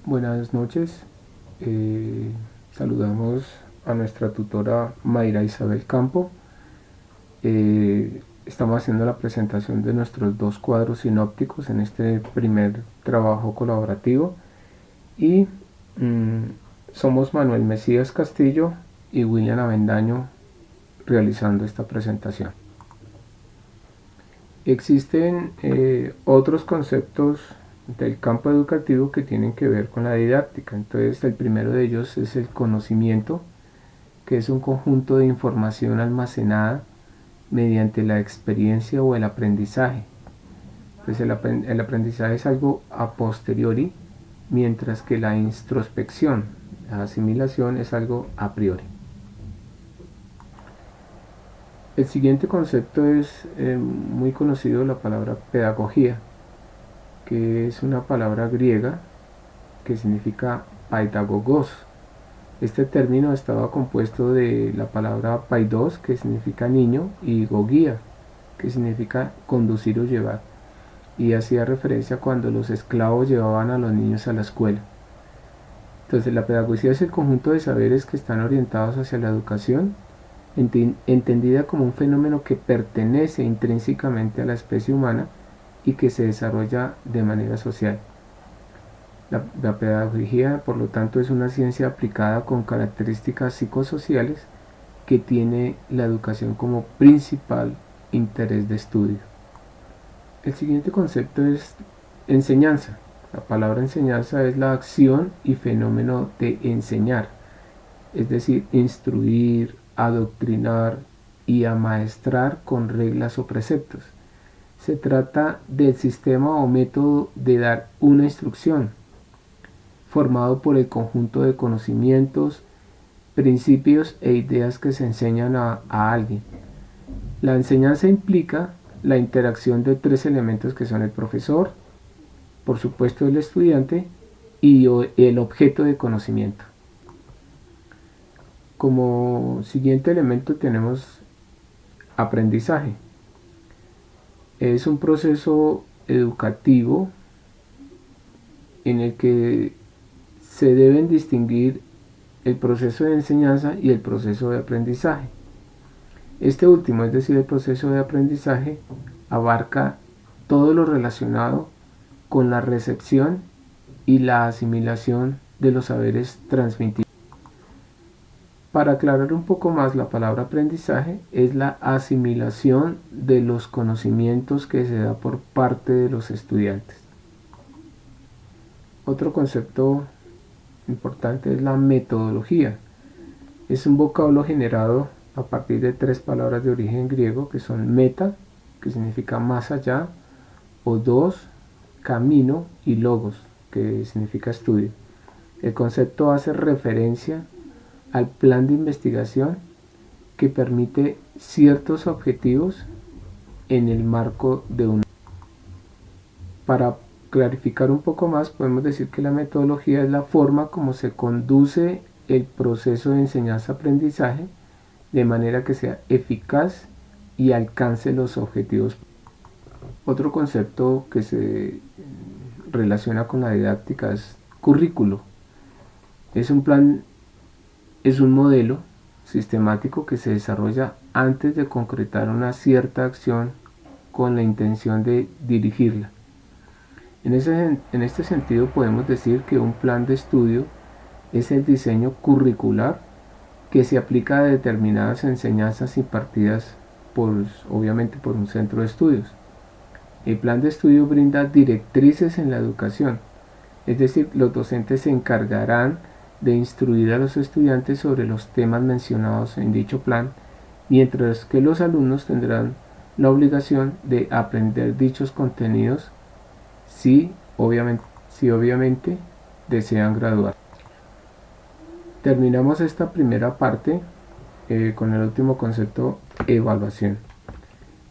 Buenas noches, saludamos a nuestra tutora Mayra Isabel Campo. Estamos haciendo la presentación de nuestros dos cuadros sinópticos en este primer trabajo colaborativo y somos Manuel Mesías Castillo y William Avendaño realizando esta presentación. Existen otros conceptos del campo educativo que tienen que ver con la didáctica. Entonces el primero de ellos es el conocimiento, que es un conjunto de información almacenada mediante la experiencia o el aprendizaje. Pues el aprendizaje es algo a posteriori, mientras que la introspección, la asimilación, es algo a priori. El siguiente concepto es muy conocido, la palabra pedagogía, que es una palabra griega que significa paidagogos. Este término estaba compuesto de la palabra paidos, que significa niño, y gogía, que significa conducir o llevar, y hacía referencia cuando los esclavos llevaban a los niños a la escuela. Entonces la pedagogía es el conjunto de saberes que están orientados hacia la educación, entendida como un fenómeno que pertenece intrínsecamente a la especie humana y que se desarrolla de manera social. La pedagogía, por lo tanto, es una ciencia aplicada con características psicosociales que tiene la educación como principal interés de estudio. El siguiente concepto es enseñanza. La palabra enseñanza es la acción y fenómeno de enseñar, es decir, instruir, adoctrinar y amaestrar con reglas o preceptos. Se trata del sistema o método de dar una instrucción, formado por el conjunto de conocimientos, principios e ideas que se enseñan a alguien. La enseñanza implica la interacción de tres elementos que son el profesor, por supuesto el estudiante y el objeto de conocimiento. Como siguiente elemento tenemos aprendizaje. Es un proceso educativo en el que se deben distinguir el proceso de enseñanza y el proceso de aprendizaje. Este último, es decir, el proceso de aprendizaje, abarca todo lo relacionado con la recepción y la asimilación de los saberes transmitidos. Para aclarar un poco más, la palabra aprendizaje es la asimilación de los conocimientos que se da por parte de los estudiantes. Otro concepto importante es la metodología. Es un vocablo generado a partir de tres palabras de origen griego que son meta, que significa más allá, odos, camino, y logos, que significa estudio. El concepto hace referencia al plan de investigación que permite ciertos objetivos en el marco de un. Para clarificar un poco más, podemos decir que la metodología es la forma como se conduce el proceso de enseñanza-aprendizaje de manera que sea eficaz y alcance los objetivos. Otro concepto que se relaciona con la didáctica es currículo. Es un modelo sistemático que se desarrolla antes de concretar una cierta acción con la intención de dirigirla. En este sentido podemos decir que un plan de estudio es el diseño curricular que se aplica a determinadas enseñanzas impartidas obviamente por un centro de estudios. El plan de estudio brinda directrices en la educación, es decir, los docentes se encargarán de instruir a los estudiantes sobre los temas mencionados en dicho plan, mientras que los alumnos tendrán la obligación de aprender dichos contenidos si obviamente desean graduar. Terminamos esta primera parte con el último concepto, evaluación.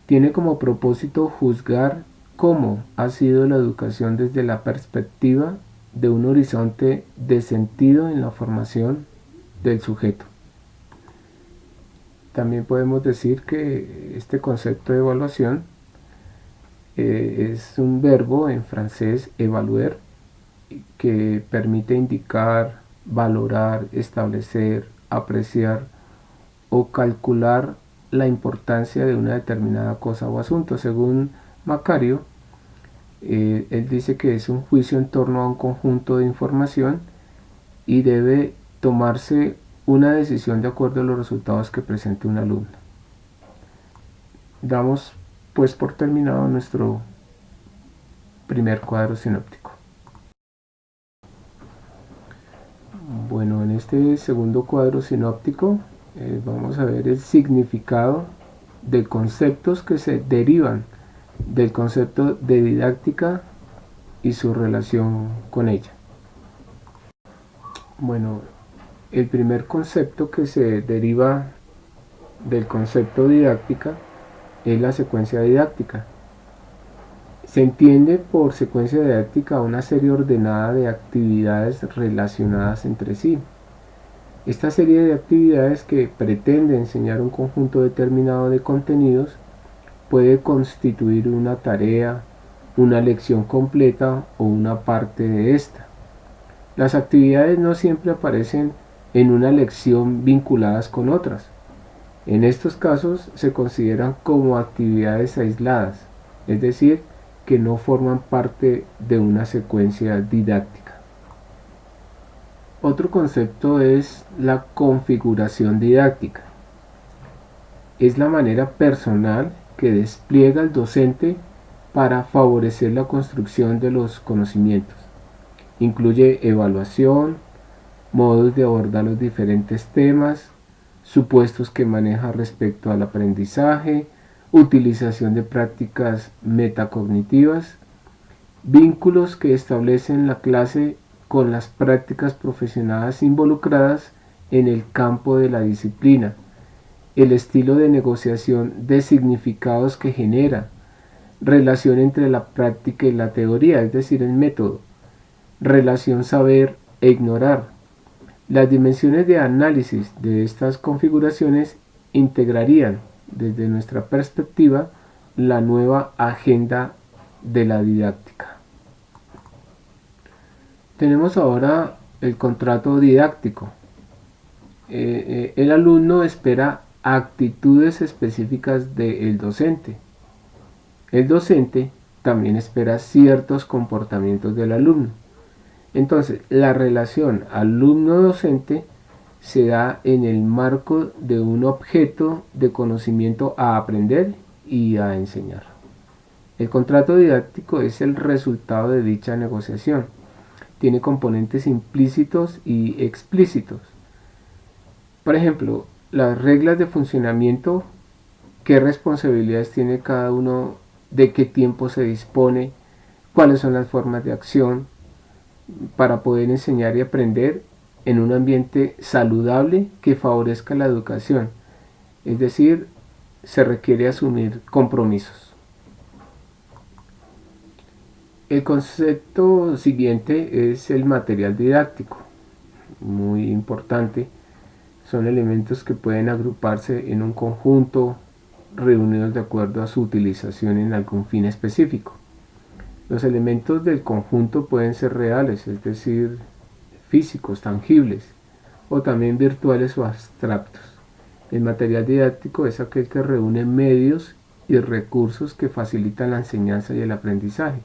Tiene como propósito juzgar cómo ha sido la educación desde la perspectiva de un horizonte de sentido en la formación del sujeto. También podemos decir que este concepto de evaluación es un verbo en francés, évaluer, que permite indicar, valorar, establecer, apreciar o calcular la importancia de una determinada cosa o asunto. Según Macario, él dice que es un juicio en torno a un conjunto de información y debe tomarse una decisión de acuerdo a los resultados que presente un alumno. Damos pues por terminado nuestro primer cuadro sinóptico. Bueno, en este segundo cuadro sinóptico vamos a ver el significado de conceptos que se derivan del concepto de didáctica y su relación con ella. Bueno, el primer concepto que se deriva del concepto didáctica es la secuencia didáctica. Se entiende por secuencia didáctica una serie ordenada de actividades relacionadas entre sí. Esta serie de actividades que pretende enseñar un conjunto determinado de contenidos puede constituir una tarea, una lección completa o una parte de esta. Las actividades no siempre aparecen en una lección vinculadas con otras. En estos casos se consideran como actividades aisladas, es decir, que no forman parte de una secuencia didáctica. Otro concepto es la configuración didáctica. Es la manera personal que despliega el docente para favorecer la construcción de los conocimientos. Incluye evaluación, modos de abordar los diferentes temas, supuestos que maneja respecto al aprendizaje, utilización de prácticas metacognitivas, vínculos que establecen la clase con las prácticas profesionales involucradas en el campo de la disciplina, el estilo de negociación de significados que genera, relación entre la práctica y la teoría, es decir, el método, relación saber e ignorar. Las dimensiones de análisis de estas configuraciones integrarían, desde nuestra perspectiva, la nueva agenda de la didáctica. Tenemos ahora el contrato didáctico. El alumno espera actitudes específicas del docente. El docente también espera ciertos comportamientos del alumno. Entonces, la relación alumno-docente se da en el marco de un objeto de conocimiento a aprender y a enseñar. El contrato didáctico es el resultado de dicha negociación. Tiene componentes implícitos y explícitos. Por ejemplo, las reglas de funcionamiento, qué responsabilidades tiene cada uno, de qué tiempo se dispone, cuáles son las formas de acción para poder enseñar y aprender en un ambiente saludable que favorezca la educación. Es decir, se requiere asumir compromisos. El concepto siguiente es el material didáctico. Muy importante. Son elementos que pueden agruparse en un conjunto, reunidos de acuerdo a su utilización en algún fin específico. Los elementos del conjunto pueden ser reales, es decir, físicos, tangibles, o también virtuales o abstractos. El material didáctico es aquel que reúne medios y recursos que facilitan la enseñanza y el aprendizaje.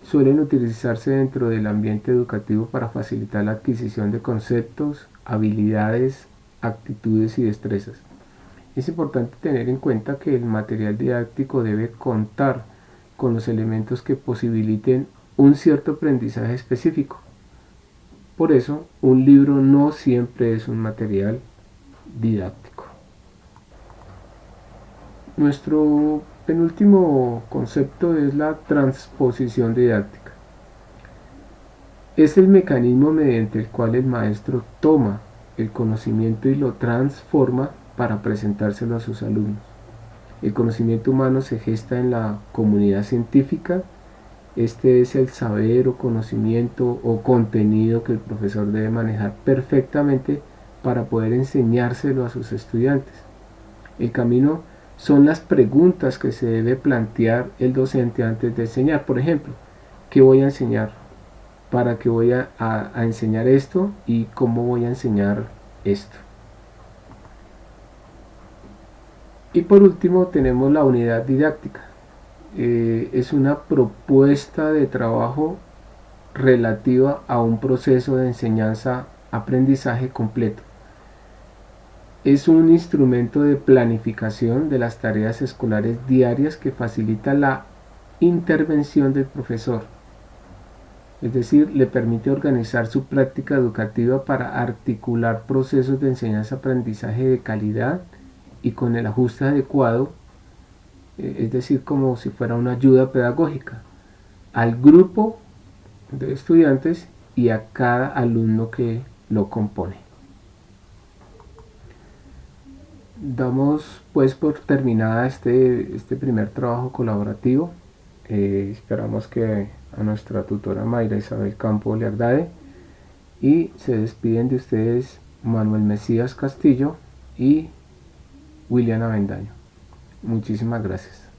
Suelen utilizarse dentro del ambiente educativo para facilitar la adquisición de conceptos, habilidades, actitudes y destrezas. Es importante tener en cuenta que el material didáctico debe contar con los elementos que posibiliten un cierto aprendizaje específico. Por eso, un libro no siempre es un material didáctico. Nuestro penúltimo concepto es la transposición didáctica. Es el mecanismo mediante el cual el maestro toma el conocimiento y lo transforma para presentárselo a sus alumnos. El conocimiento humano se gesta en la comunidad científica. Este es el saber o conocimiento o contenido que el profesor debe manejar perfectamente para poder enseñárselo a sus estudiantes. El camino son las preguntas que se debe plantear el docente antes de enseñar. Por ejemplo, ¿qué voy a enseñar? para qué voy a enseñar esto y cómo voy a enseñar esto. Y por último tenemos la unidad didáctica. Es una propuesta de trabajo relativa a un proceso de enseñanza-aprendizaje completo. Es un instrumento de planificación de las tareas escolares diarias que facilita la intervención del profesor. Es decir, le permite organizar su práctica educativa para articular procesos de enseñanza-aprendizaje de calidad y con el ajuste adecuado, es decir, como si fuera una ayuda pedagógica, al grupo de estudiantes y a cada alumno que lo compone. Damos pues por terminada este primer trabajo colaborativo. Esperamos que a nuestra tutora Mayra Isabel Campo le agrade, y se despiden de ustedes Manuel Mesías Castillo y William Avendaño. Muchísimas gracias.